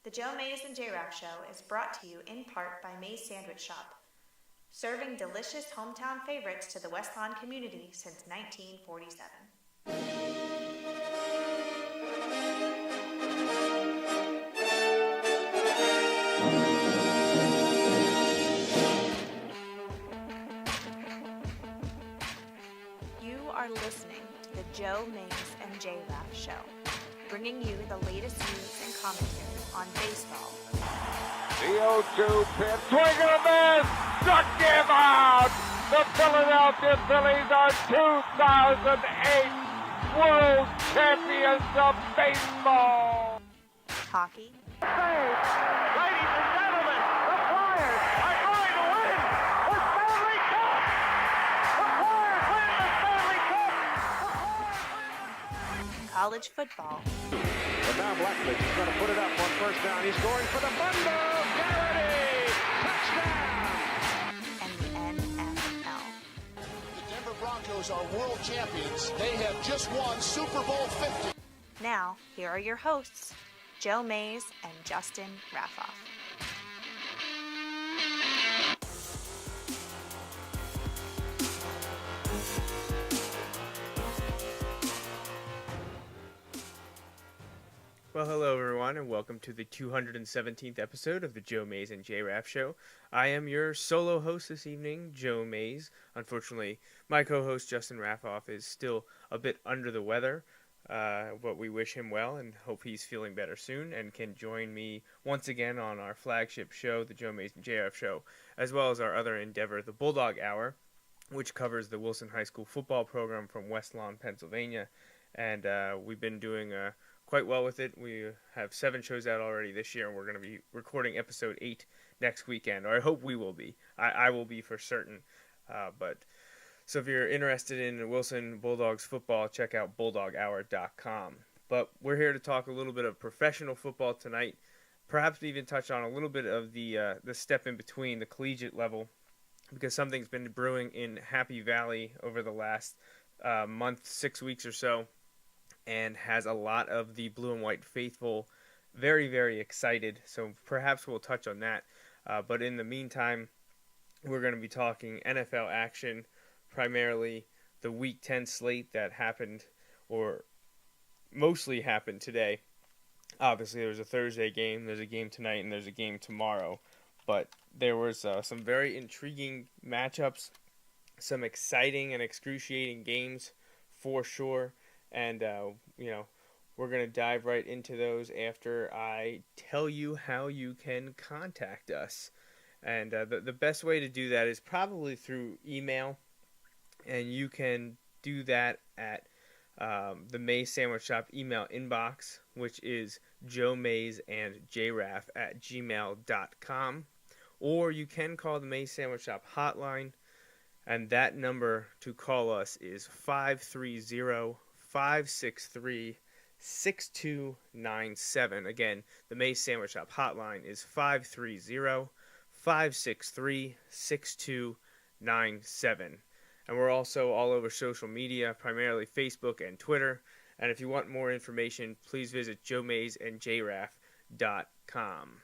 The Joe Mays and J-Raff Show is brought to you in part by Mays Sandwich Shop, serving delicious hometown favorites to the West Lawn community since 1947. You are listening to the Joe Mays and J-Raff Show, bringing you the latest news and commentary on baseball. The 0-2 pitch, swing and a miss, struck him out! The Philadelphia Phillies are 2008 World Champions of Baseball! Hockey. Ladies and gentlemen, the Flyers are going to win the Stanley Cup! The Flyers win the Stanley Cup! College football. But now Blackledge is going to put it up on first down. He's going for the bundle. Garrity! Touchdown! And the NFL. The Denver Broncos are world champions. They have just won Super Bowl 50. Now, here are your hosts, Joe Mays and Justin Raffoff. Well, hello everyone, and welcome to the 217th episode of the Joe Mays and J-Raff Show. I am your solo host this evening, Joe Mays. Unfortunately, my co-host Justin Raffoff is still a bit under the weather, but we wish him well and hope he's feeling better soon and can join me once again on our flagship show, the Joe Mays and J-Raff Show, as well as our other endeavor, the Bulldog Hour, which covers the Wilson High School football program from West Lawn, Pennsylvania. And we've been doing quite well with it. We have 7 shows out already this year, and we're going to be recording episode 8 next weekend, or I hope we will be. I will be for certain. So if you're interested in Wilson Bulldogs football, check out bulldoghour.com. But we're here to talk a little bit of professional football tonight, perhaps even touch on a little bit of the step in between, the collegiate level, because something's been brewing in Happy Valley over the last month, 6 weeks or so, and has a lot of the blue and white faithful very, very excited. So perhaps we'll touch on that. But in the meantime, we're going to be talking NFL action, primarily the Week 10 slate that happened, or mostly happened today. Obviously, there was a Thursday game, there's a game tonight, and there's a game tomorrow. But there was some very intriguing matchups, some exciting and excruciating games for sure. And, we're going to dive right into those after I tell you how you can contact us. And the best way to do that is probably through email. And you can do that at the Mays Sandwich Shop email inbox, which is joemaysandjraff@gmail.com. Or you can call the Mays Sandwich Shop hotline. And that number to call us is 530-563-6297. Again, the Mays Sandwich Shop hotline is 530-563-6297. And we're also all over social media, primarily Facebook and Twitter. And if you want more information, please visit joemaysandjraff.com.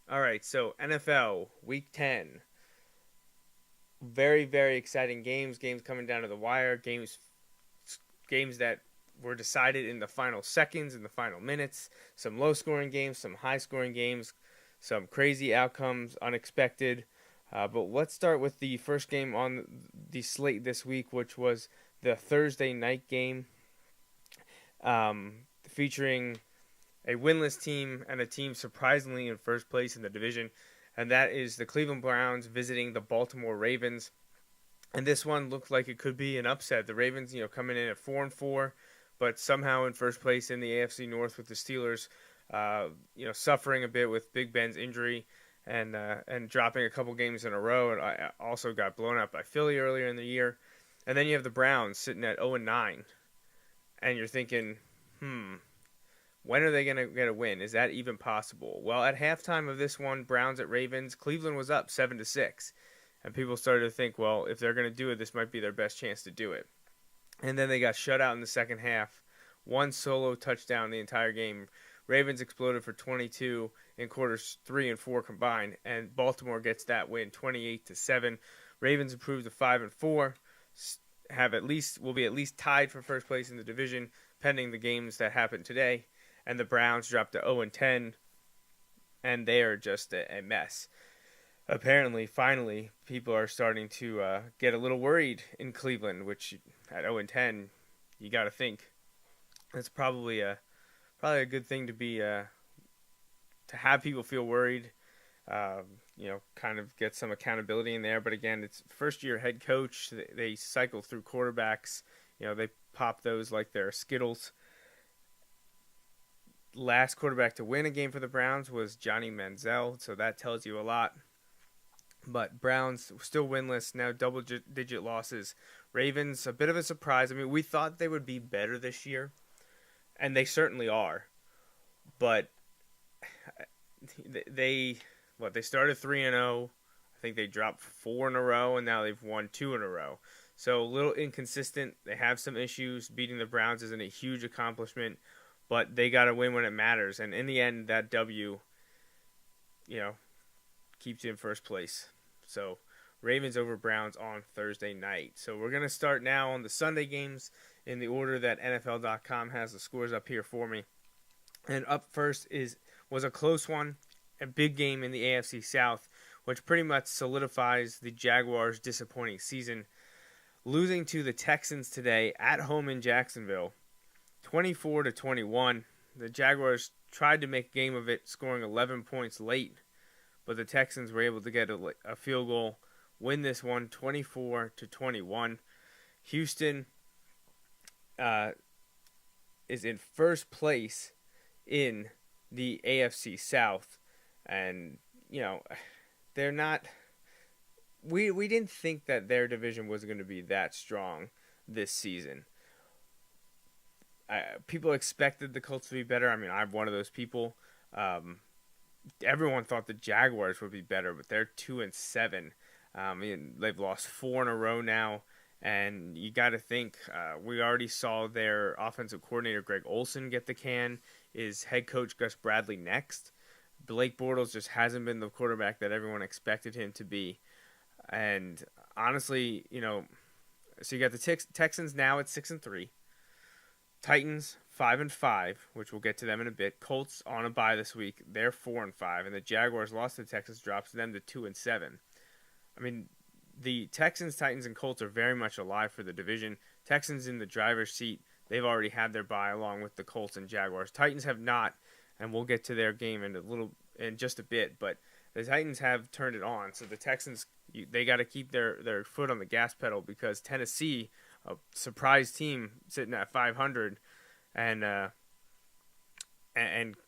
All right, so NFL Week 10. Very, very exciting games coming down to the wire, games that were decided in the final seconds, in the final minutes, some low-scoring games, some high-scoring games, some crazy outcomes, unexpected. But let's start with the first game on the slate this week, which was the Thursday night game, featuring a winless team and a team surprisingly in first place in the division. And that is the Cleveland Browns visiting the Baltimore Ravens. And this one looked like it could be an upset. The Ravens, coming in at 4-4, but somehow in first place in the AFC North with the Steelers, suffering a bit with Big Ben's injury and dropping a couple games in a row. And I also got blown out by Philly earlier in the year. And then you have the Browns sitting at 0-9. And you're thinking, when are they going to get a win? Is that even possible? Well, at halftime of this one, Browns at Ravens, Cleveland was up 7-6. And people started to think, well, if they're going to do it, this might be their best chance to do it. And then they got shut out in the second half. One solo touchdown the entire game Ravens exploded for 22 in quarters 3 and 4 combined, and Baltimore gets that win 28-7. Ravens improved to 5-4, will be at least tied for first place in the division, pending the games that happened today. And the Browns dropped to 0-10, and they are just a mess. Apparently, finally, people are starting to get a little worried in Cleveland, which at 0-10, you got to think that's probably a good thing to be to have people feel worried. Kind of get some accountability in there. But again, it's first-year head coach. They cycle through quarterbacks. They pop those like they're Skittles. Last quarterback to win a game for the Browns was Johnny Manziel, so that tells you a lot. But Browns still winless, now double-digit losses. Ravens, a bit of a surprise. I mean, we thought they would be better this year, and they certainly are. But they started 3-0. I think they dropped 4 in a row, and now they've won 2 in a row. So a little inconsistent. They have some issues. Beating the Browns isn't a huge accomplishment, but they got to win when it matters. And in the end, that W, keeps you in first place. So Ravens over Browns on Thursday night. So we're going to start now on the Sunday games in the order that NFL.com has the scores up here for me. And up first was a close one, a big game in the AFC South, which pretty much solidifies the Jaguars' disappointing season. Losing to the Texans today at home in Jacksonville, 24-21. The Jaguars tried to make a game of it, scoring 11 points late, but the Texans were able to get a field goal, win this one 24-21. Houston is in first place in the AFC South, and they're not. We didn't think that their division was going to be that strong this season. People expected the Colts to be better. I mean, I'm one of those people. Everyone thought the Jaguars would be better, but they're 2-7. They've lost 4 in a row now, and you got to think we already saw their offensive coordinator Greg Olsen get the can. Is head coach Gus Bradley next? Blake Bortles just hasn't been the quarterback that everyone expected him to be, and honestly, so you got the Texans now at 6-3. Titans 5-5, which we'll get to them in a bit. Colts on a bye this week. They're 4-5, and the Jaguars lost to the Texans, drops them to 2-7. I mean, the Texans, Titans, and Colts are very much alive for the division. Texans in the driver's seat. They've already had their bye along with the Colts and Jaguars. Titans have not, and we'll get to their game in just a bit. But the Titans have turned it on, so the Texans they got to keep their foot on the gas pedal because Tennessee, a surprise team sitting at 500, and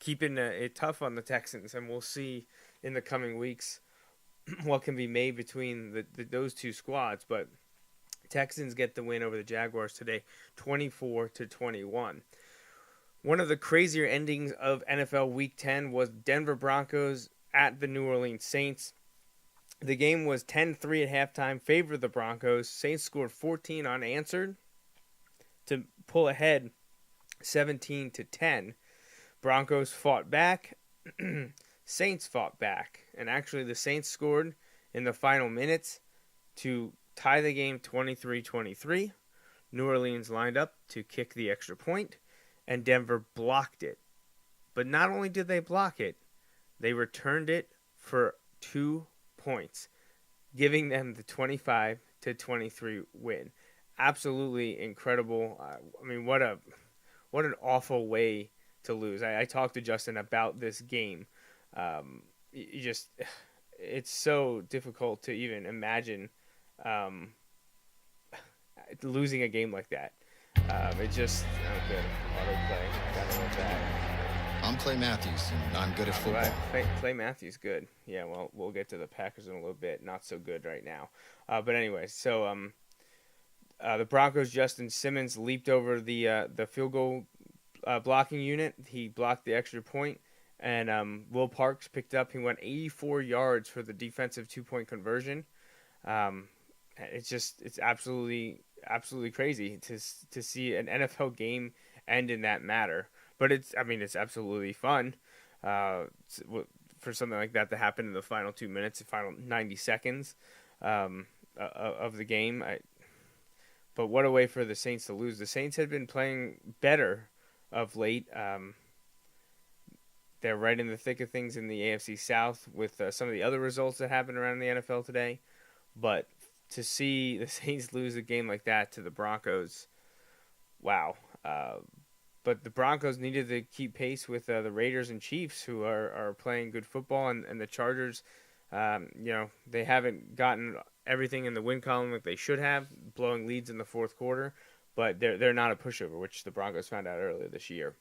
keeping it tough on the Texans, and we'll see in the coming weeks what can be made between those two squads. But Texans get the win over the Jaguars today, 24-21. One of the crazier endings of NFL Week 10 was Denver Broncos at the New Orleans Saints. The game was 10-3 at halftime, favored the Broncos. Saints scored 14 unanswered to pull ahead 17-10. Broncos fought back. Saints fought back. And actually the Saints scored in the final minutes to tie the game 23-23. New Orleans lined up to kick the extra point, and Denver blocked it. But not only did they block it, they returned it for 2 points, giving them the 25-23 win. Absolutely incredible. I mean, what an awful way to lose. I talked to Justin about this game. It's so difficult to even imagine losing a game like that. It just good autoplay. Gotta love that. I'm Clay Matthews, and I'm good at football. Clay Matthews, good. Yeah, well, we'll get to the Packers in a little bit. Not so good right now. But anyway, so the Broncos' Justin Simmons leaped over the field goal blocking unit. He blocked the extra point, and Will Parks picked up. He went 84 yards for the defensive 2-point conversion. It's absolutely crazy to see an NFL game end in that manner. but it's absolutely fun for something like that to happen in the final 2 minutes, the final 90 seconds of the game. But what a way for the Saints to lose. The Saints had been playing better of late. They're right in the thick of things in the AFC South with some of the other results that happened around the NFL today. But to see the Saints lose a game like that to the Broncos, wow. But the Broncos needed to keep pace with the Raiders and Chiefs, who are playing good football, and the Chargers, they haven't gotten everything in the win column like they should have, blowing leads in the fourth quarter, but they're not a pushover, which the Broncos found out earlier this year.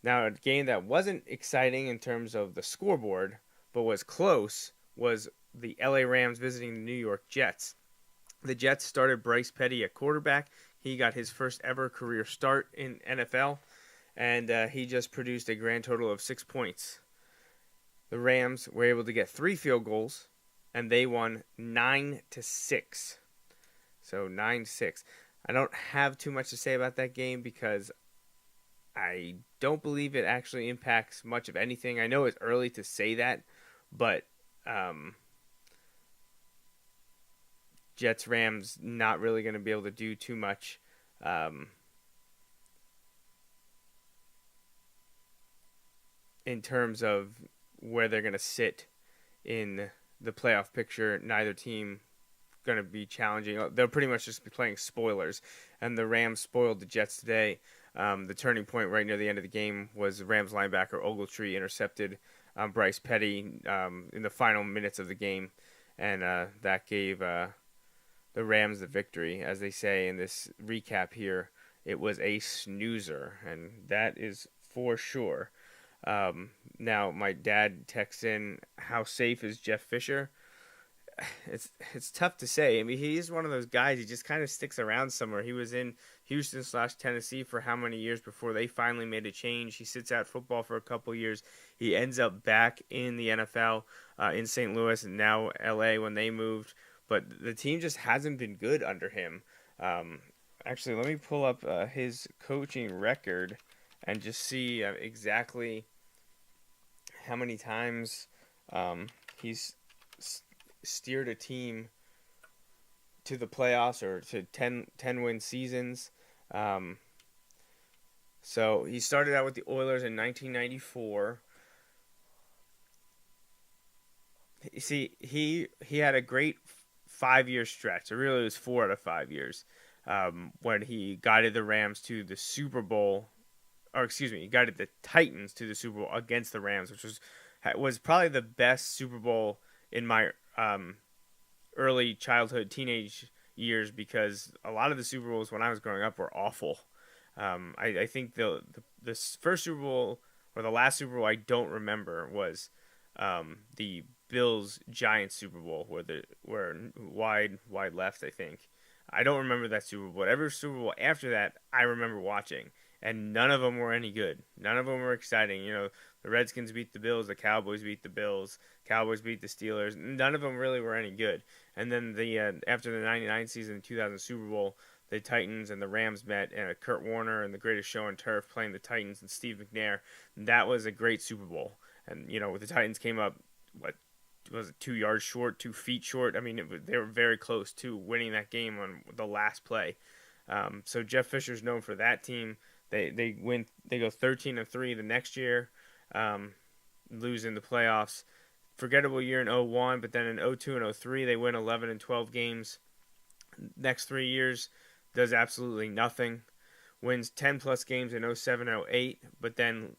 Now, a game that wasn't exciting in terms of the scoreboard, but was close, was the LA Rams visiting the New York Jets. The Jets started Bryce Petty at quarterback. He got his first ever career start in NFL, and he just produced a grand total of 6 points. The Rams were able to get 3 field goals, and they won 9-6. So 9-6. I don't have too much to say about that game because I don't believe it actually impacts much of anything. I know it's early to say that, but Jets-Rams not really going to be able to do too much in terms of where they're going to sit in the playoff picture. Neither team going to be challenging. They'll pretty much just be playing spoilers, and the Rams spoiled the Jets today. The turning point right near the end of the game was Rams linebacker Ogletree intercepted Bryce Petty in the final minutes of the game, and that gave the Rams the victory. As they say in this recap here, it was a snoozer, and that is for sure. Now, my dad texts in, how safe is Jeff Fisher? It's tough to say. I mean, he's one of those guys, he just kind of sticks around somewhere. He was in Houston/Tennessee for how many years before they finally made a change. He sits out football for a couple years. He ends up back in the NFL in St. Louis and now LA when they moved. But the team just hasn't been good under him. Actually, let me pull up his coaching record and just see exactly how many times he's steered a team to the playoffs or to 10-win seasons. So he started out with the Oilers in 1994. You see, he had a great 5-year stretch. It really was 4 out of 5 years when he guided the Rams to the Super Bowl. He guided the Titans to the Super Bowl against the Rams, which was probably the best Super Bowl in my early childhood, teenage years, because a lot of the Super Bowls when I was growing up were awful. I think the first Super Bowl or the last Super Bowl I don't remember was the Bills-Giants Super Bowl where wide left, I think. I don't remember that Super Bowl. Every Super Bowl after that, I remember watching, and none of them were any good. None of them were exciting. You know, the Redskins beat the Bills, the Cowboys beat the Bills, Cowboys beat the Steelers. None of them really were any good. And then after the 99 season, 2000 Super Bowl, the Titans and the Rams met, and Kurt Warner and the Greatest Show on Turf playing the Titans and Steve McNair. That was a great Super Bowl. And, you know, the Titans came up, 2 yards short, 2 feet short? I mean, they were very close to winning that game on the last play. So Jeff Fisher's known for that team. They go 13-3 the next year, losing the playoffs. Forgettable year in 01, but then in 02 and 03 they win 11 and 12 games. Next 3 years does absolutely nothing. Wins 10 plus games in 07, 08, but then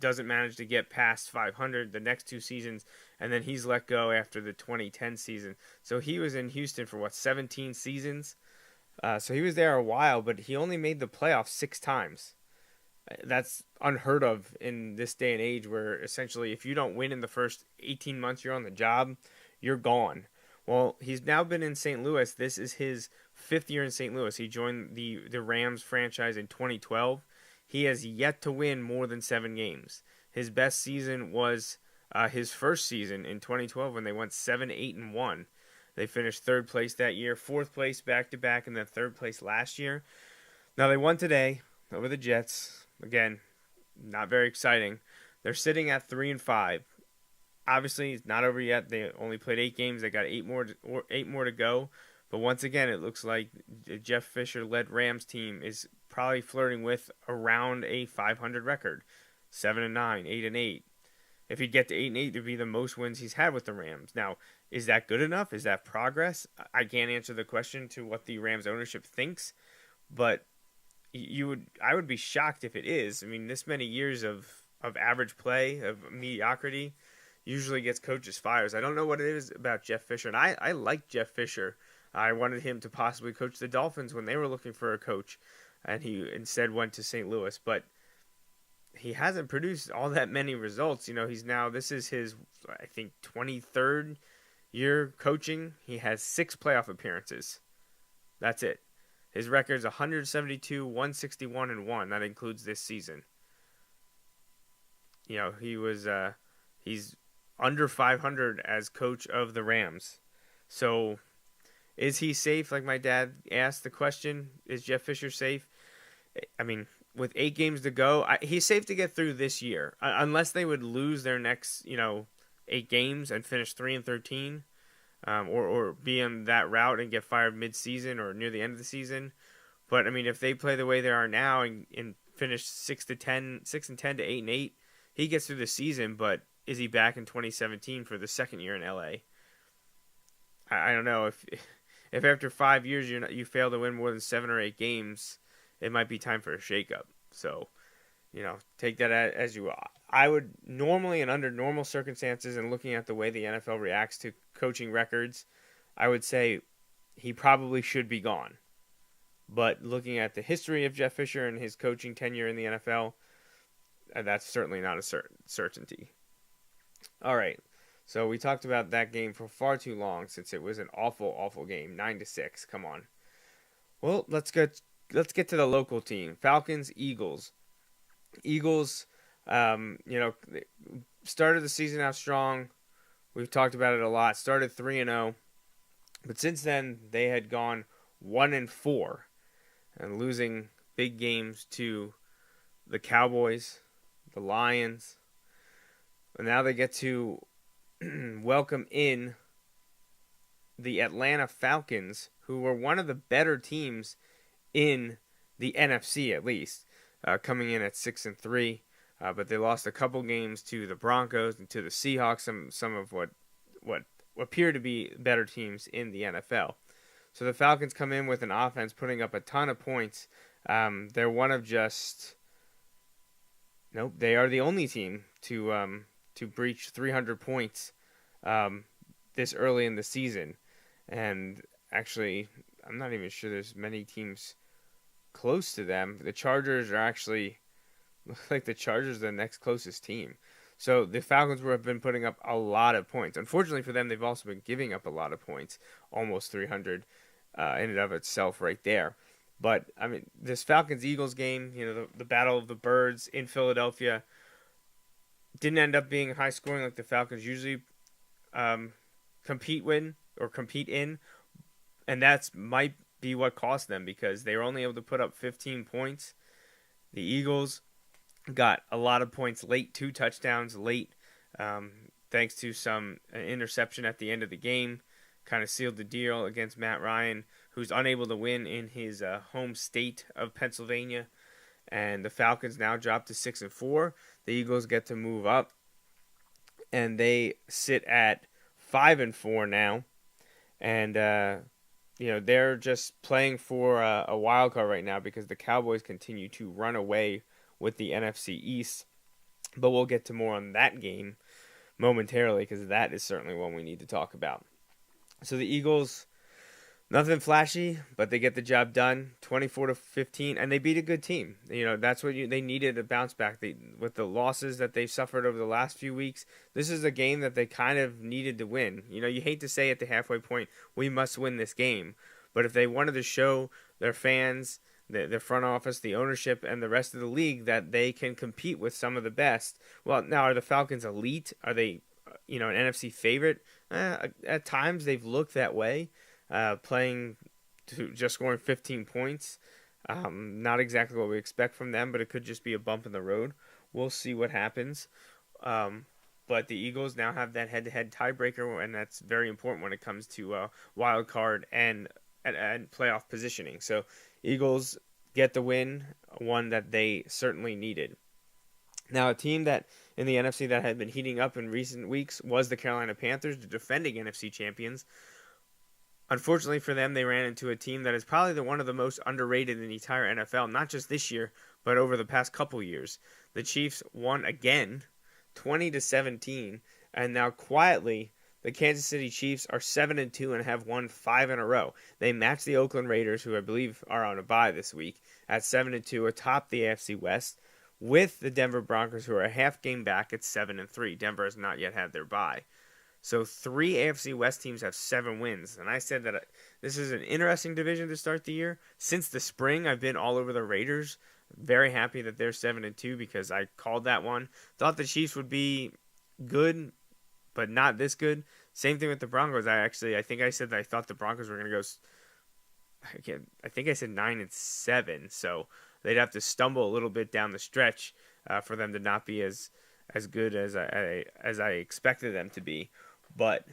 doesn't manage to get past 500 the next 2 seasons, and then he's let go after the 2010 season. So he was in Houston for 17 seasons. So he was there a while, but he only made the playoffs 6 times. That's unheard of in this day and age, where essentially if you don't win in the first 18 months you're on the job, you're gone. Well, he's now been in St. Louis. This is his 5th year in St. Louis. He joined the Rams franchise in 2012. He has yet to win more than 7 games. His best season was his first season in 2012 when they went 7-8-1. They finished 3rd place that year, 4th place back-to-back, and then 3rd place last year. Now, they won today over the Jets. Again, not very exciting. They're sitting at 3-5. Obviously, it's not over yet. They only played 8 games. They got 8 more to go. But once again, it looks like the Jeff Fisher-led Rams team is probably flirting with around a 500 record, 7-9, 8-8. If he'd get to 8-8, it'd be the most wins he's had with the Rams. Now, is that good enough? Is that progress? I can't answer the question to what the Rams ownership thinks, but I would be shocked if it is. I mean, this many years of average play, of mediocrity, usually gets coaches fires. I don't know what it is about Jeff Fisher, and I like Jeff Fisher. I wanted him to possibly coach the Dolphins when they were looking for a coach, and he instead went to St. Louis. But he hasn't produced all that many results. This is his, I think, 23rd year coaching. He has 6 playoff appearances. That's it. His record's 172, 161, and 1. That includes this season. He's under 500 as coach of the Rams. So, is he safe? Like my dad asked the question, is Jeff Fisher safe? I mean, with 8 games to go, he's safe to get through this year, unless they would lose their next, 8 games and finish 3-13, or be on that route and get fired mid-season or near the end of the season. But I mean, if they play the way they are now and finish 6-10 to 8-8, he gets through the season. But is he back in 2017 for the second year in LA? I don't know if after 5 years you fail to win more than 7 or 8 games, it might be time for a shakeup. So, take that as you are. I would normally, and under normal circumstances, and looking at the way the NFL reacts to coaching records, I would say he probably should be gone. But looking at the history of Jeff Fisher and his coaching tenure in the NFL, that's certainly not a certainty. All right, so we talked about that game for far too long since it was an awful, awful game, 9-6. Come on. Well, let's get to the local team, Falcons, Eagles. Eagles, started the season out strong. We've talked about it a lot. Started 3-0, but since then they had gone 1-4 and losing big games to the Cowboys, the Lions. And now they get to welcome in the Atlanta Falcons, who were one of the better teams in the NFC, at least, coming in at 6-3. But they lost a couple games to the Broncos and to the Seahawks, some of what appear to be better teams in the NFL. So the Falcons come in with an offense putting up a ton of points. They're one of they are the only team to breach 300 points this early in the season. And actually, I'm not even sure there's many teams close to them. The Chargers look like the Chargers are the next closest team. So the Falcons have been putting up a lot of points. Unfortunately for them, they've also been giving up a lot of points, almost 300 in and of itself right there. But, I mean, this Falcons-Eagles game, the Battle of the Birds in Philadelphia, didn't end up being high scoring like the Falcons usually compete in, and that might be what cost them, because they were only able to put up 15 points. The Eagles got a lot of points late, 2 touchdowns late, thanks to some interception at the end of the game. Kind of sealed the deal against Matt Ryan, who's unable to win in his home state of Pennsylvania. And the Falcons now drop to 6-4. The Eagles get to move up, and they sit at 5-4 now. And they're just playing for a wild card right now, because the Cowboys continue to run away with the NFC East. But we'll get to more on that game momentarily, because that is certainly one we need to talk about. So the Eagles, nothing flashy, but they get the job done, 24-15, and they beat a good team. That's what they needed, a bounce back. With the losses that they've suffered over the last few weeks, this is a game that they kind of needed to win. You hate to say at the halfway point, we must win this game. But if they wanted to show their fans, the front office, the ownership, and the rest of the league that they can compete with some of the best, well, now are the Falcons elite? Are they an NFC favorite? At times they've looked that way, playing to just scoring 15 points. Not exactly what we expect from them, but it could just be a bump in the road. We'll see what happens. But the Eagles now have that head-to-head tiebreaker, and that's very important when it comes to wild card and playoff positioning. So Eagles get the win, one that they certainly needed. Now, a team that in the NFC that had been heating up in recent weeks was the Carolina Panthers, the defending NFC champions. Unfortunately for them, they ran into a team that is probably one of the most underrated in the entire NFL, not just this year, but over the past couple years. The Chiefs won again, 20-17, and now quietly, the Kansas City Chiefs are 7-2 and have won 5 in a row. They matched the Oakland Raiders, who I believe are on a bye this week, at 7-2 atop the AFC West, with the Denver Broncos, who are a half game back at 7-3. Denver has not yet had their bye. So 3 AFC West teams have 7 wins. And I said that this is an interesting division to start the year. Since the spring, I've been all over the Raiders. Very happy that they're 7-2 because I called that one. Thought the Chiefs would be good, but not this good. Same thing with the Broncos. I think I said that I thought the Broncos were going to go, I think I said 9-7. So they'd have to stumble a little bit down the stretch for them to not be as good as I expected them to be. But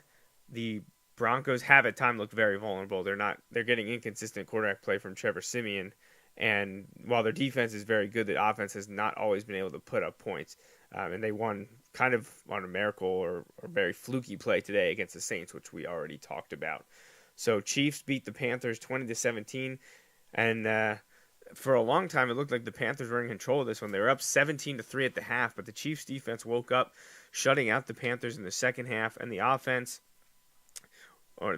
the Broncos have at times looked very vulnerable. They're getting inconsistent quarterback play from Trevor Siemian, and while their defense is very good, the offense has not always been able to put up points. And they won kind of on a miracle or very fluky play today against the Saints, which we already talked about. So Chiefs beat the Panthers 20-17, and for a long time it looked like the Panthers were in control of this one. They were up 17-3 at the half, but the Chiefs defense woke up, shutting out the Panthers in the second half, and the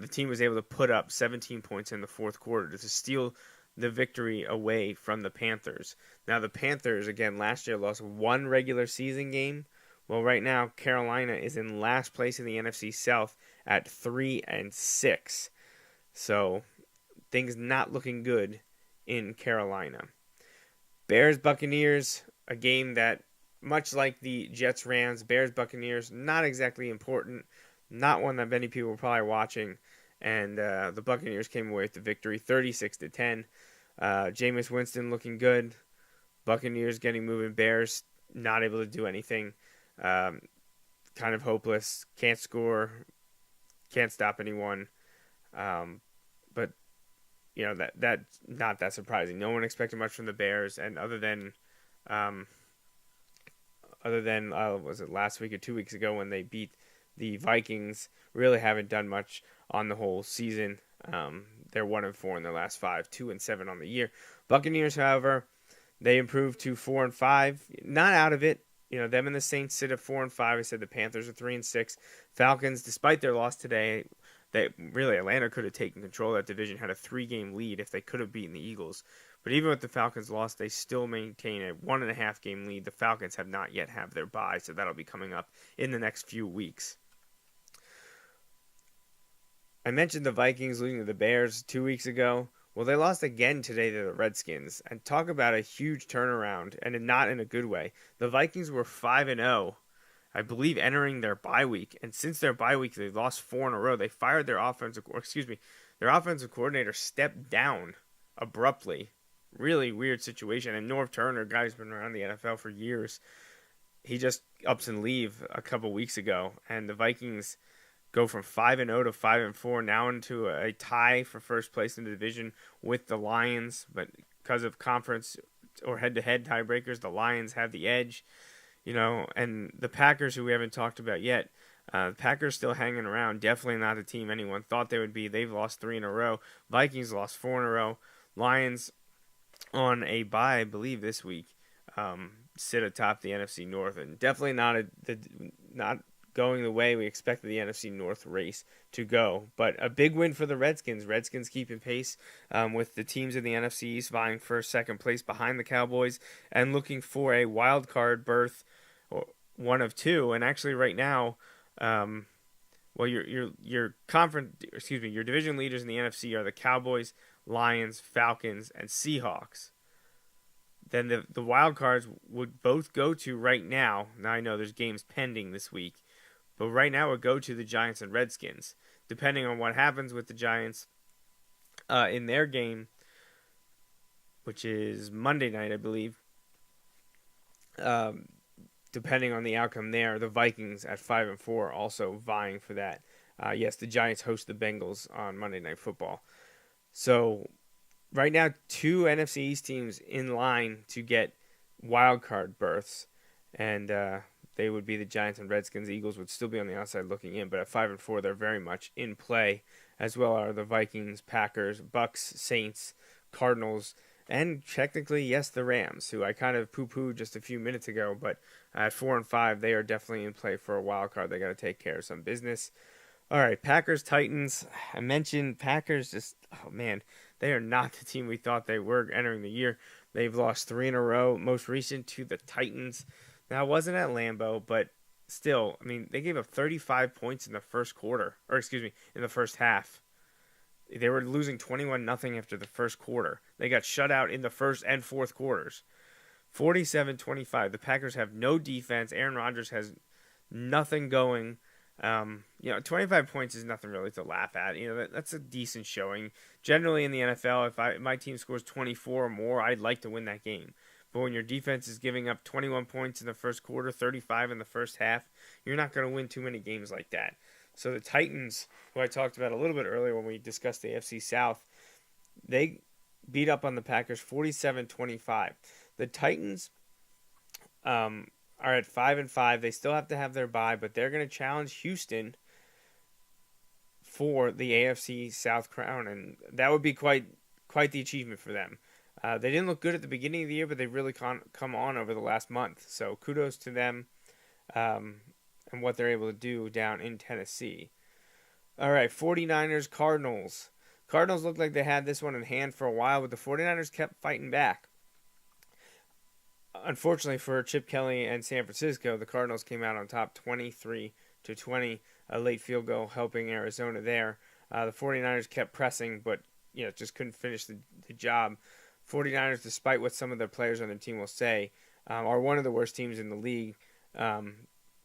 team was able to put up 17 points in the fourth quarter to steal the victory away from the Panthers. Now the Panthers, again, last year lost 1 regular season game. Well, right now Carolina is in last place in the NFC South at 3-6. So things not looking good in Carolina. Bears-Buccaneers, a game that, much like the Jets-Rams, Bears-Buccaneers, not exactly important, not one that many people were probably watching, and the Buccaneers came away with the victory, 36-10. Jameis Winston looking good, Buccaneers getting moving, Bears not able to do anything, kind of hopeless, can't score, can't stop anyone, but you know that's not that surprising. No one expected much from the Bears, and other than was it last week or 2 weeks ago when they beat the Vikings, really haven't done much on the whole season. They're 1-4 in their last 5, 2-7 on the year. Buccaneers, however, they improved to 4-5, not out of it. You know, them and the Saints sit at 4-5. I said the Panthers are 3-6. Falcons, despite their loss today, Atlanta could have taken control of that division, had a 3-game lead if they could have beaten the Eagles. But even with the Falcons' loss, they still maintain a 1.5-game lead. The Falcons have not yet have their bye, so that'll be coming up in the next few weeks. I mentioned the Vikings losing to the Bears 2 weeks ago. Well, they lost again today to the Redskins. And talk about a huge turnaround, and not in a good way. The Vikings were 5-0, I believe, entering their bye week. And since their bye week, they've lost 4 in a row. They fired their offensive coordinator stepped down abruptly. Really weird situation. And Norv Turner, guy who's been around the NFL for years, he just ups and leave a couple weeks ago. And the Vikings go from 5-0 to 5-4, now into a tie for first place in the division with the Lions. But because of conference or head-to-head tiebreakers, the Lions have the edge. You know, and the Packers, who we haven't talked about yet, the Packers still hanging around. Definitely not a team anyone thought they would be. They've lost 3 in a row. Vikings lost 4 in a row. Lions on a bye, I believe, this week, sit atop the NFC North, and definitely not going the way we expected the NFC North race to go. But a big win for the Redskins. Redskins keeping pace with the teams in the NFC East vying for second place behind the Cowboys and looking for a wild card berth, or one of 2. And actually, right now, your division leaders in the NFC are the Cowboys, Lions, Falcons, and Seahawks. Then the wild cards would both go to right now. Now I know there's games pending this week, but right now it would go to the Giants and Redskins. Depending on what happens with the Giants in their game, which is Monday night, I believe. Depending on the outcome there, the Vikings at 5-4 also vying for that. Yes, the Giants host the Bengals on Monday Night Football. So right now, 2 NFC East teams in line to get wild card berths, and they would be the Giants and Redskins. The Eagles would still be on the outside looking in, but at 5-4, they're very much in play, as well are the Vikings, Packers, Bucks, Saints, Cardinals, and technically, yes, the Rams, who I kind of poo-pooed just a few minutes ago, but at 4-5, they are definitely in play for a wild card. They got to take care of some business. All right, Packers, Titans. I mentioned Packers just, oh man, they are not the team we thought they were entering the year. They've lost 3 in a row, most recent to the Titans. Now, it wasn't at Lambeau, but still, I mean, they gave up 35 points in the first quarter, in the first half. They were losing 21-0 after the first quarter. They got shut out in the first and fourth quarters. 47-25. The Packers have no defense. Aaron Rodgers has nothing going. 25 points is nothing really to laugh at. That's a decent showing. Generally in the NFL, if my team scores 24 or more, I'd like to win that game. But when your defense is giving up 21 points in the first quarter, 35 in the first half, you're not going to win too many games like that. So the Titans, who I talked about a little bit earlier when we discussed the AFC South, they beat up on the Packers 47-25. The Titans are at 5-5. They still have to have their bye, but they're going to challenge Houston for the AFC South crown, and that would be quite the achievement for them. They didn't look good at the beginning of the year, but they've really come on over the last month. So kudos to them. And what they're able to do down in Tennessee. All right, 49ers, Cardinals. Cardinals looked like they had this one in hand for a while, but the 49ers kept fighting back. Unfortunately for Chip Kelly and San Francisco, the Cardinals came out on top 23-20, a late field goal helping Arizona there. The 49ers kept pressing, but just couldn't finish the job. 49ers, despite what some of their players on their team will say, are one of the worst teams in the league.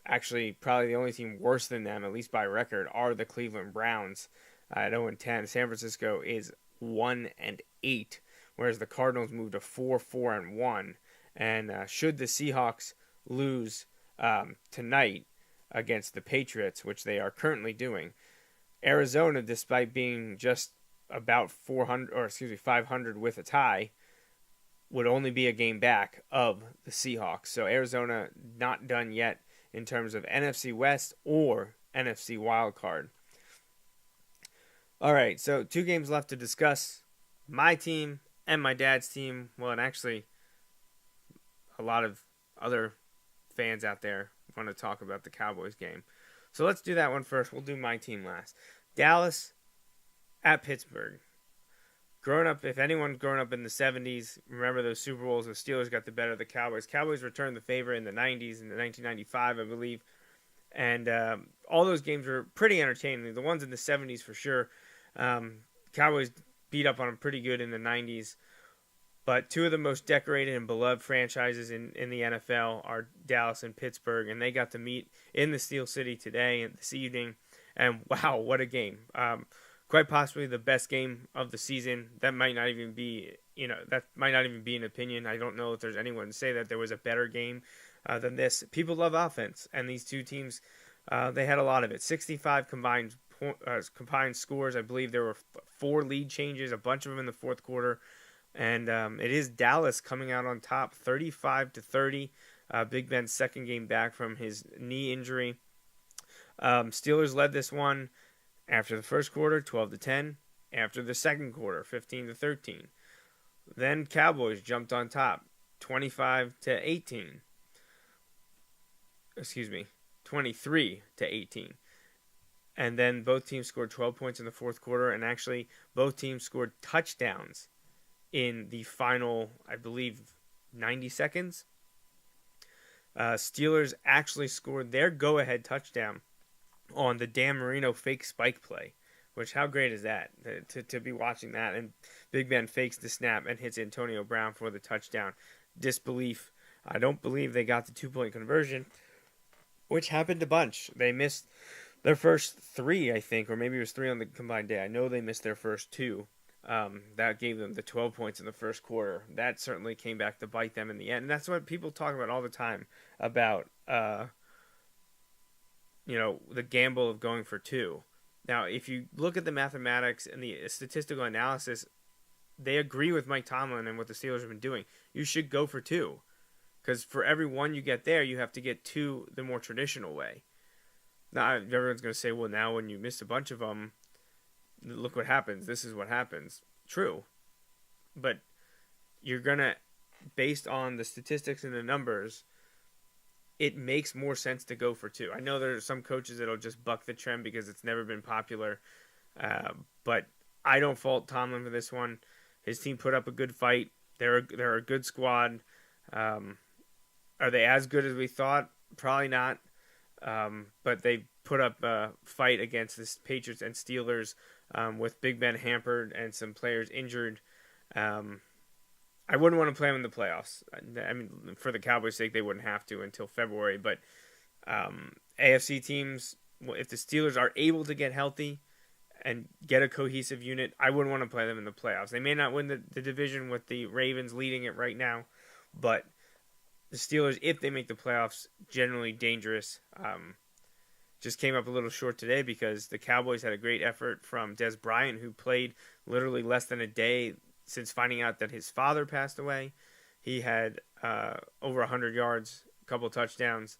Actually, probably the only team worse than them, at least by record, are the Cleveland Browns at 0-10. San Francisco is 1-8, whereas the Cardinals moved to 4-1. And should the Seahawks lose tonight against the Patriots, which they are currently doing, Arizona, despite being just about 500 with a tie, would only be a game back of the Seahawks. So Arizona not done yet in terms of NFC West or NFC wildcard. All right, so 2 games left to discuss. My team and my dad's team. Well, and actually a lot of other fans out there want to talk about the Cowboys game. So let's do that one first. We'll do my team last. Dallas at Pittsburgh. If anyone's grown up in the 70s, remember those Super Bowls, the Steelers got the better of the Cowboys. Cowboys returned the favor in the 90s, in the 1995, I believe. And all those games were pretty entertaining. The ones in the 70s for sure. Cowboys beat up on them pretty good in the 90s. But 2 of the most decorated and beloved franchises in the NFL are Dallas and Pittsburgh. And they got to meet in the Steel City today and this evening. And wow, what a game. Quite possibly the best game of the season. That might not even be an opinion. I don't know if there's anyone to say that there was a better game than this. People love offense, and these 2 teams, they had a lot of it. 65 combined scores. I believe there were 4 lead changes, a bunch of them in the fourth quarter, and it is Dallas coming out on top, 35-30. Big Ben's second game back from his knee injury. Steelers led this one. After the first quarter, 12-10. After the second quarter, 15-13. Then Cowboys jumped on top, 23-18. And then both teams scored 12 points in the fourth quarter, and actually both teams scored touchdowns in the final, I believe, 90 seconds. Steelers actually scored their go-ahead touchdown on the Dan Marino fake spike play, which how great is that to be watching that, and Big Ben fakes the snap and hits Antonio Brown for the touchdown. Disbelief. I don't believe they got the 2-point conversion, which happened a bunch. They missed their first 3, I think, or maybe it was 3 on the combined day. I know they missed their first 2, That gave them the 12 points in the first quarter. That certainly came back to bite them in the end. And that's what people talk about all the time about, the gamble of going for two. Now, if you look at the mathematics and the statistical analysis, they agree with Mike Tomlin and what the Steelers have been doing. You should go for two. Because for every one you get there, you have to get two the more traditional way. Now, everyone's going to say, well, now when you miss a bunch of them, look what happens. This is what happens. True. But you're going to, based on the statistics and the numbers, it makes more sense to go for two. I know there are some coaches that'll just buck the trend because it's never been popular. But I don't fault Tomlin for this one. His team put up a good fight. They're a good squad. Are they as good as we thought? Probably not. But they put up a fight against the Patriots and Steelers with Big Ben hampered and some players injured. I wouldn't want to play them in the playoffs. I mean, for the Cowboys' sake, they wouldn't have to until February. But AFC teams, if the Steelers are able to get healthy and get a cohesive unit, I wouldn't want to play them in the playoffs. They may not win the division with the Ravens leading it right now, but the Steelers, if they make the playoffs, generally dangerous. Just came up a little short today because the Cowboys had a great effort from Des Bryant, who played literally less than a day since finding out that his father passed away. He had over 100 yards, a couple touchdowns.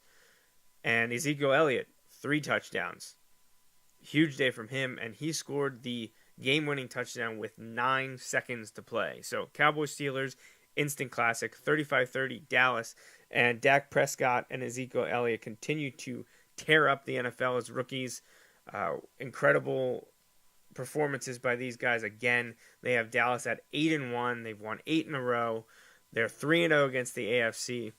And Ezekiel Elliott, 3 touchdowns. Huge day from him, and he scored the game-winning touchdown with 9 seconds to play. So Cowboys-Steelers, instant classic, 35-30 Dallas, and Dak Prescott and Ezekiel Elliott continue to tear up the NFL as rookies. Incredible performances by these guys again. They have Dallas at 8-1. They've won 8 in a row. They're 3-0 against the AFC.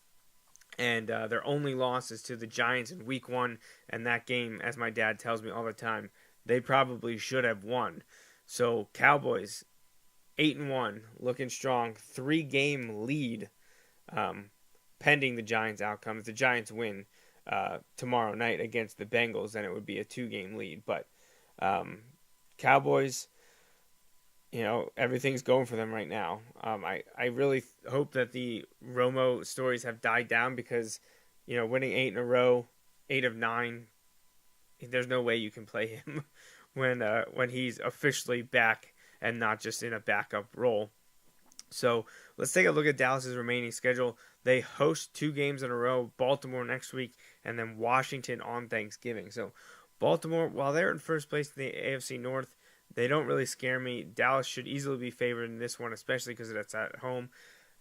And their only loss is to the Giants in Week 1. And that game, as my dad tells me all the time, they probably should have won. So Cowboys, 8-1, looking strong. 3-game lead pending the Giants' outcome. If the Giants win tomorrow night against the Bengals, then it would be a 2-game lead. But Cowboys, everything's going for them right now. I really hope that the Romo stories have died down because, winning 8 in a row, 8 of 9, there's no way you can play him when he's officially back and not just in a backup role. So let's take a look at Dallas's remaining schedule. They host 2 games in a row, Baltimore next week, and then Washington on Thanksgiving. So Baltimore, while they're in first place in the AFC North, they don't really scare me. Dallas should easily be favored in this one, especially because it's at home.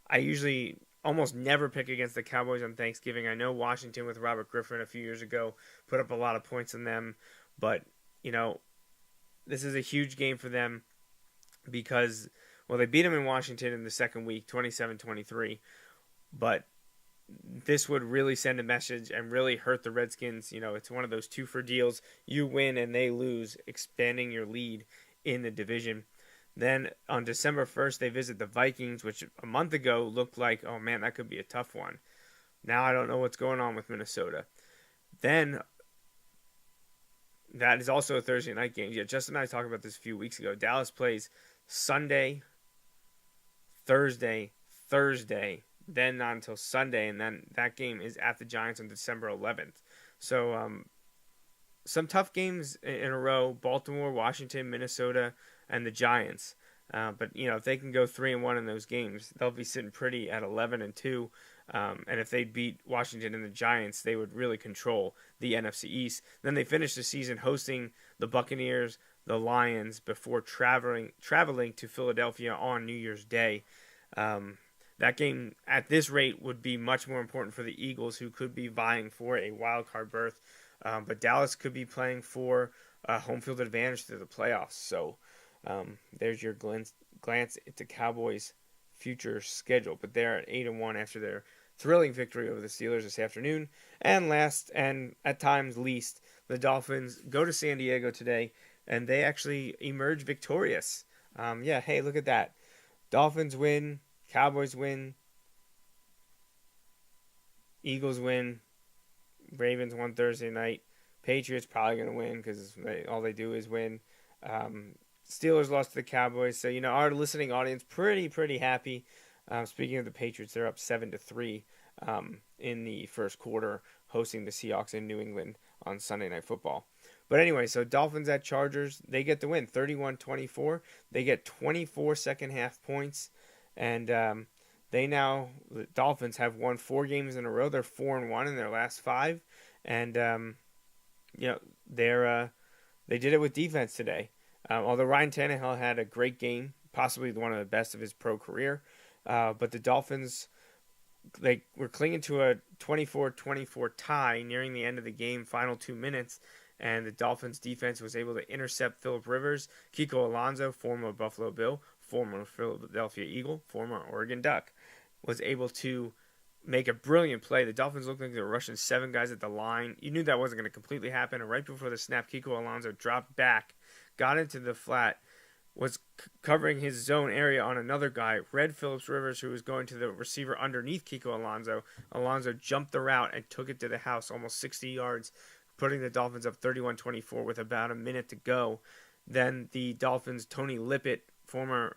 I usually almost never pick against the Cowboys on Thanksgiving. I know Washington with Robert Griffin a few years ago put up a lot of points on them, but, this is a huge game for them because, they beat them in Washington in the second week, 27-23, but this would really send a message and really hurt the Redskins. It's one of those 2-for deals. You win and they lose, expanding your lead in the division. Then on December 1st, they visit the Vikings, which a month ago looked like, oh man, that could be a tough one. Now I don't know what's going on with Minnesota. Then that is also a Thursday night game. Yeah, Justin and I talked about this a few weeks ago. Dallas plays Sunday, Thursday, then not until Sunday, and then that game is at the Giants on December 11th. So some tough games in a row: Baltimore, Washington, Minnesota, and the Giants. But if they can go 3-1 in those games, they'll be sitting pretty at 11-2. And if they beat Washington and the Giants, they would really control the NFC East. Then they finish the season hosting the Buccaneers, the Lions, before traveling to Philadelphia on New Year's Day. That game, at this rate, would be much more important for the Eagles, who could be vying for a wild card berth. But Dallas could be playing for a home field advantage to the playoffs. So there's your glance into Cowboys' future schedule. But they're at 8-1 after their thrilling victory over the Steelers this afternoon. And last, and at times least, the Dolphins go to San Diego today, and they actually emerge victorious. Hey, look at that. Dolphins win. Cowboys win, Eagles win, Ravens won Thursday night, Patriots probably going to win because all they do is win. Steelers lost to the Cowboys. So, our listening audience pretty happy. Speaking of the Patriots, they're up 7-3 in the first quarter, hosting the Seahawks in New England on Sunday Night Football. But anyway, so Dolphins at Chargers, they get the win, 31-24. They get 24 second half points, and the Dolphins have won 4 games in a row. They're 4-1 in their last 5, and they did it with defense today. Although Ryan Tannehill had a great game, possibly one of the best of his pro career, but the Dolphins, they were clinging to a 24-24 tie nearing the end of the game, final 2 minutes, and the Dolphins defense was able to intercept Phillip Rivers, Kiko Alonso, former Buffalo Bill, former Philadelphia Eagle, former Oregon Duck, was able to make a brilliant play. The Dolphins looked like they were rushing 7 guys at the line. You knew that wasn't going to completely happen, and right before the snap, Kiko Alonso dropped back, got into the flat, was covering his zone area on another guy, read Phillips Rivers, who was going to the receiver underneath Kiko Alonso. Alonso jumped the route and took it to the house almost 60 yards, putting the Dolphins up 31-24 with about a minute to go. Then the Dolphins' Tony Lippett, former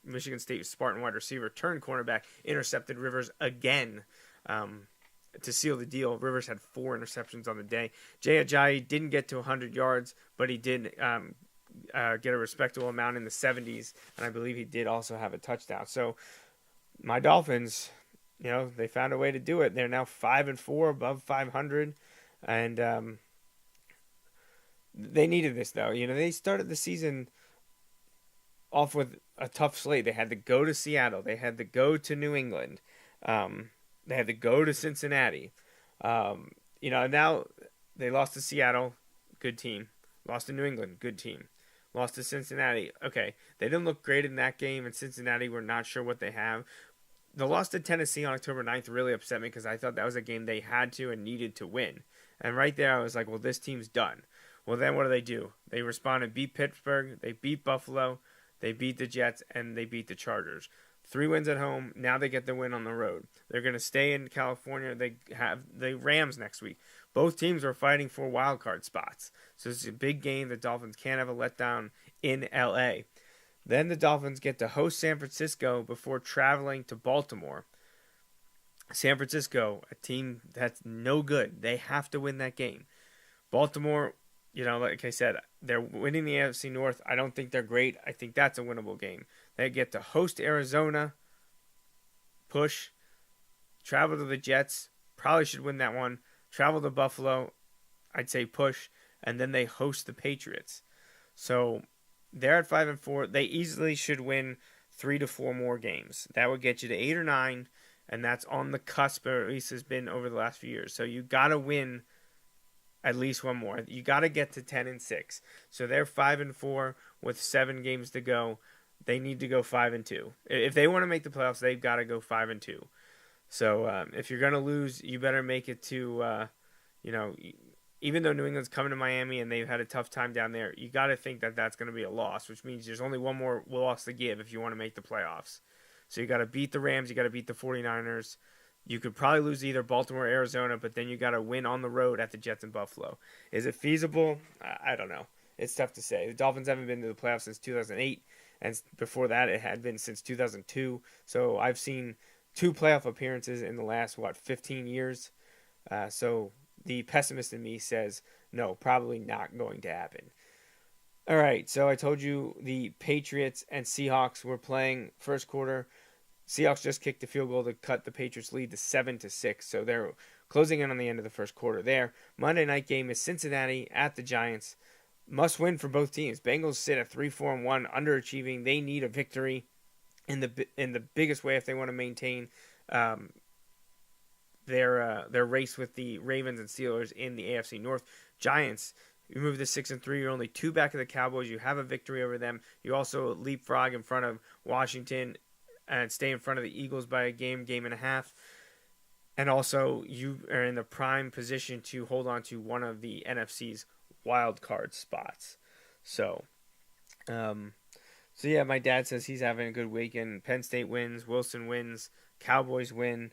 Michigan State Spartan wide receiver, turned cornerback, intercepted Rivers again to seal the deal. Rivers had 4 interceptions on the day. Jay Ajayi didn't get to 100 yards, but he did get a respectable amount in the 70s, and I believe he did also have a touchdown. So my Dolphins, they found a way to do it. They're now 5-4, above 500, and they needed this, though. They started the season off with a tough slate. They had to go to Seattle. They had to go to New England. They had to go to Cincinnati. Now they lost to Seattle, good team. Lost to New England, good team. Lost to Cincinnati. Okay, they didn't look great in that game, and Cincinnati, we're not sure what they have. The loss to Tennessee on October 9th really upset me because I thought that was a game they had to and needed to win. And right there I was like, well, this team's done. Well, then what do? They responded, beat Pittsburgh, they beat Buffalo, they beat the Jets, and they beat the Chargers. 3 wins at home. Now they get the win on the road. They're going to stay in California. They have the Rams next week. Both teams are fighting for wild card spots. So it's a big game. The Dolphins can't have a letdown in L.A. Then the Dolphins get to host San Francisco before traveling to Baltimore. San Francisco, a team that's no good. They have to win that game. Baltimore, like I said, they're winning the AFC North. I don't think they're great. I think that's a winnable game. They get to host Arizona, push, travel to the Jets, probably should win that one, travel to Buffalo, I'd say push, and then they host the Patriots. So they're at 5-4. They easily should win 3 to 4 more games. That would get you to 8 or 9, and that's on the cusp, or at least has been over the last few years. So you got to win at least one more. You got to get to 10-6. So they're 5-4 with 7 games to go. They need to go 5-2. If they want to make the playoffs, they've got to go 5-2. So if you're going to lose, you better make it to, even though New England's coming to Miami and they've had a tough time down there, you got to think that that's going to be a loss, which means there's only one more loss to give if you want to make the playoffs. So you got to beat the Rams, you got to beat the 49ers. You could probably lose either Baltimore or Arizona, but then you got to win on the road at the Jets and Buffalo. Is it feasible? I don't know. It's tough to say. The Dolphins haven't been to the playoffs since 2008, and before that it had been since 2002. So I've seen 2 playoff appearances in the last, 15 years. So the pessimist in me says, no, probably not going to happen. All right, so I told you the Patriots and Seahawks were playing first quarter. Seahawks just kicked the field goal to cut the Patriots' lead to 7-6, so they're closing in on the end of the first quarter there. Monday night game is Cincinnati at the Giants. Must win for both teams. Bengals sit at 3-4-1, underachieving. They need a victory in the biggest way if they want to maintain their race with the Ravens and Steelers in the AFC North. Giants, you move to 6-3. You're only 2 back of the Cowboys. You have a victory over them. You also leapfrog in front of Washington and stay in front of the Eagles by a game and a half. And also, you are in the prime position to hold on to one of the NFC's wild card spots. So yeah, my dad says he's having a good weekend. Penn State wins, Wilson wins, Cowboys win.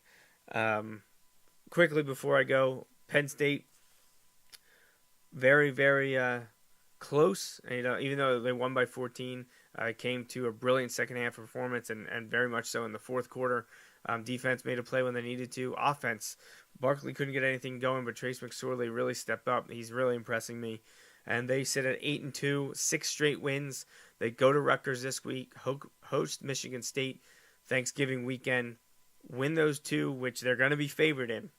Quickly before I go, Penn State, very, very close. Even though they won by 14, came to a brilliant second half performance and very much so in the fourth quarter. Defense made a play when they needed to. Offense, Barkley couldn't get anything going, but Trace McSorley really stepped up. He's really impressing me. And they sit at 8-2, 6 straight wins. They go to Rutgers this week, host Michigan State Thanksgiving weekend, win those 2, which they're going to be favored in,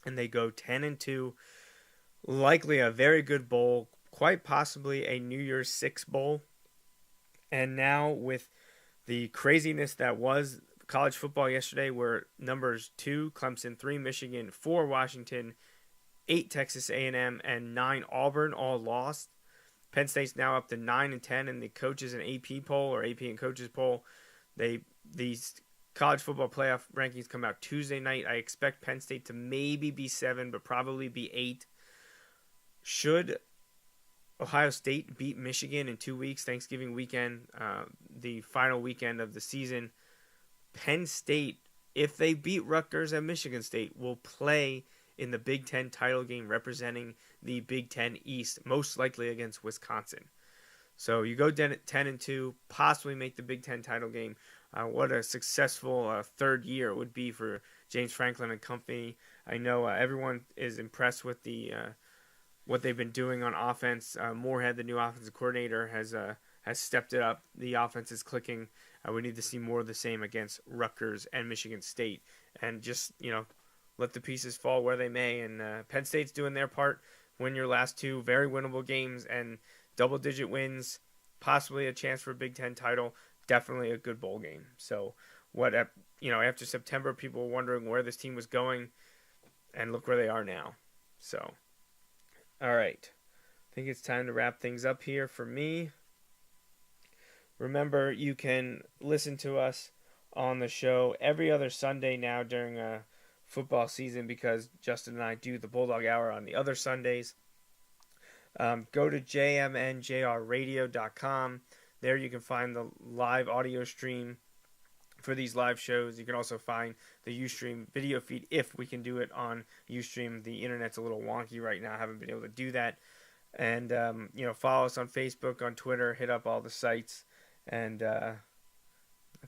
and they go 10-2, likely a very good bowl, quite possibly a New Year's Six bowl. And now with the craziness that was college football yesterday, where numbers 2, Clemson, 3, Michigan, 4, Washington, 8, Texas A&M, and 9, Auburn all lost. Penn State's now up to 9-10 in the coaches and AP poll, or AP and coaches poll. These college football playoff rankings come out Tuesday night. I expect Penn State to maybe be 7, but probably be 8. Should Ohio State beat Michigan in 2 weeks, Thanksgiving weekend, the final weekend of the season, Penn State, if they beat Rutgers and Michigan State, will play in the Big Ten title game representing the Big Ten East, most likely against Wisconsin. So you go 10-2, possibly make the Big Ten title game. What a successful third year it would be for James Franklin and company. I know everyone is impressed with the what they've been doing on offense. Moorhead, the new offensive coordinator, has stepped it up. The offense is clicking. We need to see more of the same against Rutgers and Michigan State, and just let the pieces fall where they may. And Penn State's doing their part. Win your last 2 very winnable games and double-digit wins, possibly a chance for a Big Ten title. Definitely a good bowl game. So after September, people were wondering where this team was going, and look where they are now. So, all right. I think it's time to wrap things up here for me. Remember, you can listen to us on the show every other Sunday now during football season, because Justin and I do the Bulldog Hour on the other Sundays. Go to jmnjrradio.com. There you can find the live audio stream for these live shows. You can also find the Ustream video feed if we can do it on Ustream. The internet's a little wonky right now. I haven't been able to do that. And, follow us on Facebook, on Twitter, hit up all the sites. And I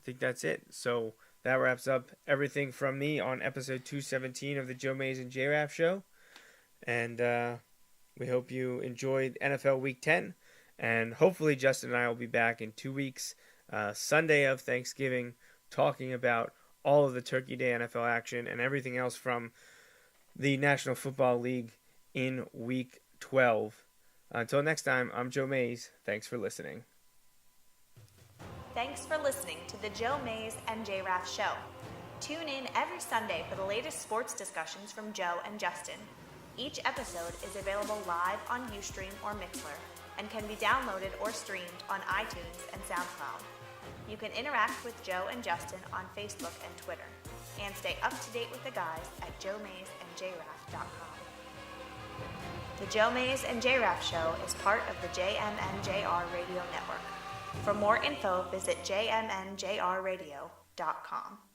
think that's it. So that wraps up everything from me on episode 217 of the Joe Mays and J-Raff Show. And we hope you enjoyed NFL Week 10. And hopefully Justin and I will be back in 2 weeks, Sunday of Thanksgiving, talking about all of the Turkey Day NFL action and everything else from the National Football League in Week 12. Until next time, I'm Joe Mays. Thanks for listening. Thanks for listening to the Joe Mays and J-Raff Show. Tune in every Sunday for the latest sports discussions from Joe and Justin. Each episode is available live on Ustream or Mixler and can be downloaded or streamed on iTunes and SoundCloud. You can interact with Joe and Justin on Facebook and Twitter, and stay up to date with the guys at joemaysandjraff.com. The Joe Mays and J-Raff Show is part of the JMNJR Radio Network. For more info, visit jmnjrradio.com.